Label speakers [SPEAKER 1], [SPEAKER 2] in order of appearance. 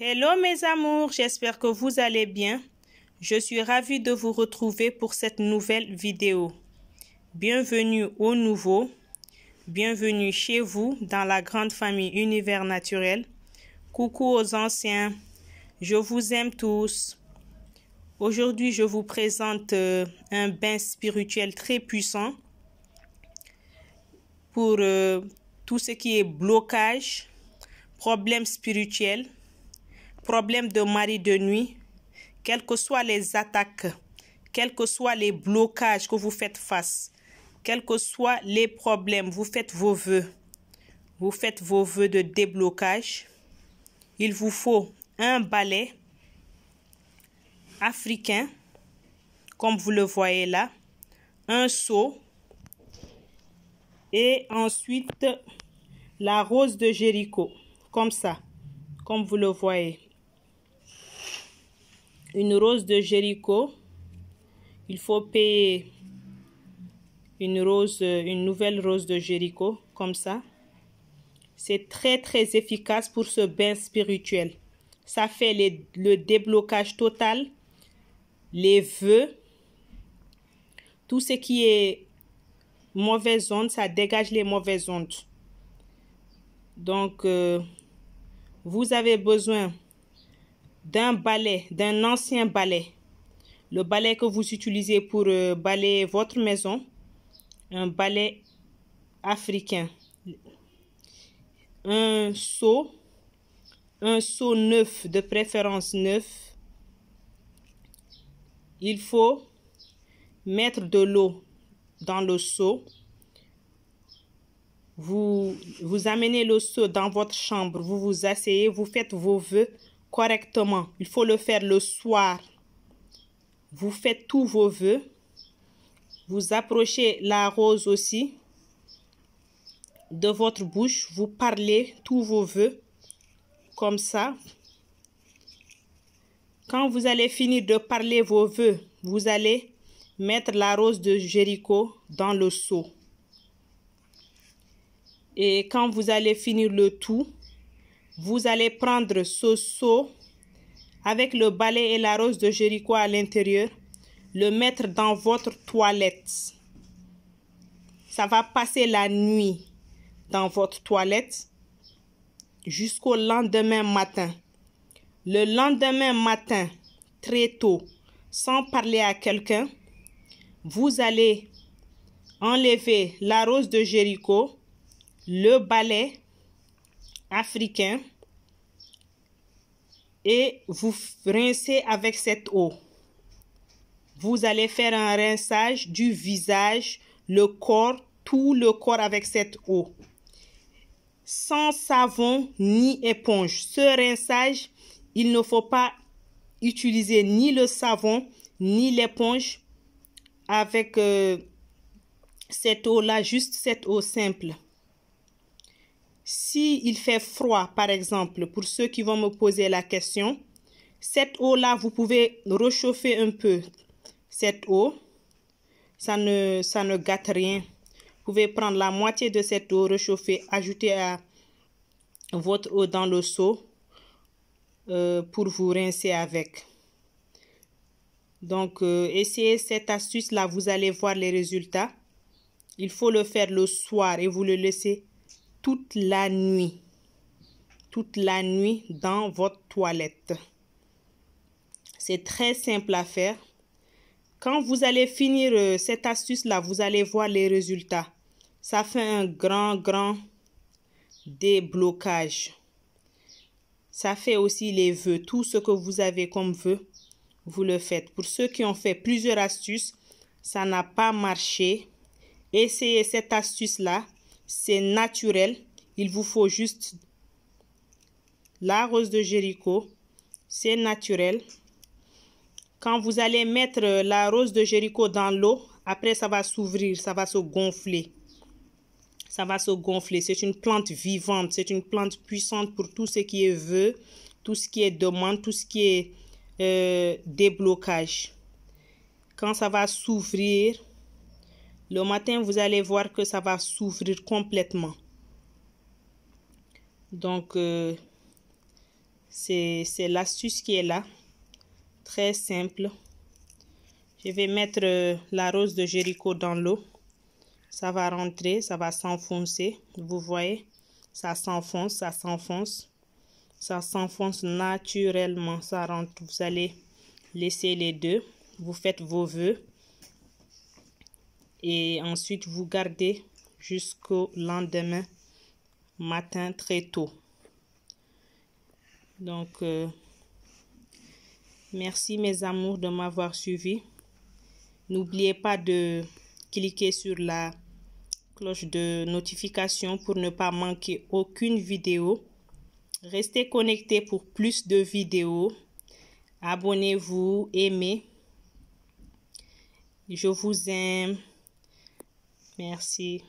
[SPEAKER 1] Hello mes amours, j'espère que vous allez bien. Je suis ravie de vous retrouver pour cette nouvelle vidéo. Bienvenue aux nouveaux, bienvenue chez vous dans la grande famille Univers Naturel. Coucou aux anciens, je vous aime tous. Aujourd'hui, je vous présente un bain spirituel très puissant pour tout ce qui est blocage, problème spirituel, problème de mari de nuit, quelles que soient les attaques, quels que soient les blocages que vous faites face, quels que soient les problèmes, vous faites vos vœux. Vous faites vos vœux de déblocage. Il vous faut un balai africain, comme vous le voyez là, un seau et ensuite la rose de Jéricho, comme ça, comme vous le voyez. Une rose de Jéricho, il faut payer une nouvelle rose de Jéricho, comme ça. C'est très efficace pour ce bain spirituel. Ça fait le déblocage total, les vœux, tout ce qui est mauvaises ondes, ça dégage les mauvaises ondes. Donc, vous avez besoin d'un balai, d'un ancien balai. Le balai que vous utilisez pour balayer votre maison, un balai africain. Un seau neuf, de préférence neuf. Il faut mettre de l'eau dans le seau. Vous amenez le seau dans votre chambre, vous vous asseyez, vous faites vos vœux correctement. Il faut le faire le soir. Vous faites tous vos vœux. Vous approchez la rose aussi de votre bouche. Vous parlez tous vos vœux comme ça. Quand vous allez finir de parler vos vœux, vous allez mettre la rose de Jéricho dans le seau. Et quand vous allez finir le tout, vous allez prendre ce seau avec le balai et la rose de Jéricho à l'intérieur, le mettre dans votre toilette. Ça va passer la nuit dans votre toilette jusqu'au lendemain matin. Le lendemain matin, très tôt, sans parler à quelqu'un, vous allez enlever la rose de Jéricho, le balai africain et vous rincez avec cette eau. Vous allez faire un rinçage du visage, le corps, tout le corps avec cette eau. Sans savon ni éponge. Ce rinçage, il ne faut pas utiliser ni le savon ni l'éponge avec cette eau-là, juste cette eau simple. Si il fait froid, par exemple, pour ceux qui vont me poser la question, cette eau-là, vous pouvez réchauffer un peu cette eau. Ça ne gâte rien. Vous pouvez prendre la moitié de cette eau, réchauffer, ajouter à votre eau dans le seau pour vous rincer avec. Donc, essayez cette astuce-là, vous allez voir les résultats. Il faut le faire le soir et vous le laissez toute la nuit dans votre toilette. C'est très simple à faire. Quand vous allez finir cette astuce-là, vous allez voir les résultats. Ça fait un grand déblocage. Ça fait aussi les vœux. Tout ce que vous avez comme vœux, vous le faites. Pour ceux qui ont fait plusieurs astuces, ça n'a pas marché. Essayez cette astuce-là. C'est naturel. Il vous faut juste la rose de Jéricho. C'est naturel. Quand vous allez mettre la rose de Jéricho dans l'eau, après ça va s'ouvrir, ça va se gonfler. Ça va se gonfler. C'est une plante vivante. C'est une plante puissante pour tout ce qui est vœux, tout ce qui est demande, tout ce qui est déblocage. Quand ça va s'ouvrir, le matin, vous allez voir que ça va s'ouvrir complètement. Donc, C'est l'astuce qui est là. Très simple. Je vais mettre la rose de Jéricho dans l'eau. Ça va rentrer, ça va s'enfoncer. Vous voyez, ça s'enfonce, ça s'enfonce. Ça s'enfonce naturellement, ça rentre. Vous allez laisser les deux. Vous faites vos vœux. Et ensuite, vous gardez jusqu'au lendemain matin très tôt. Donc, merci mes amours de m'avoir suivi. N'oubliez pas de cliquer sur la cloche de notification pour ne pas manquer aucune vidéo. Restez connectés pour plus de vidéos. Abonnez-vous, aimez. Je vous aime. Merci.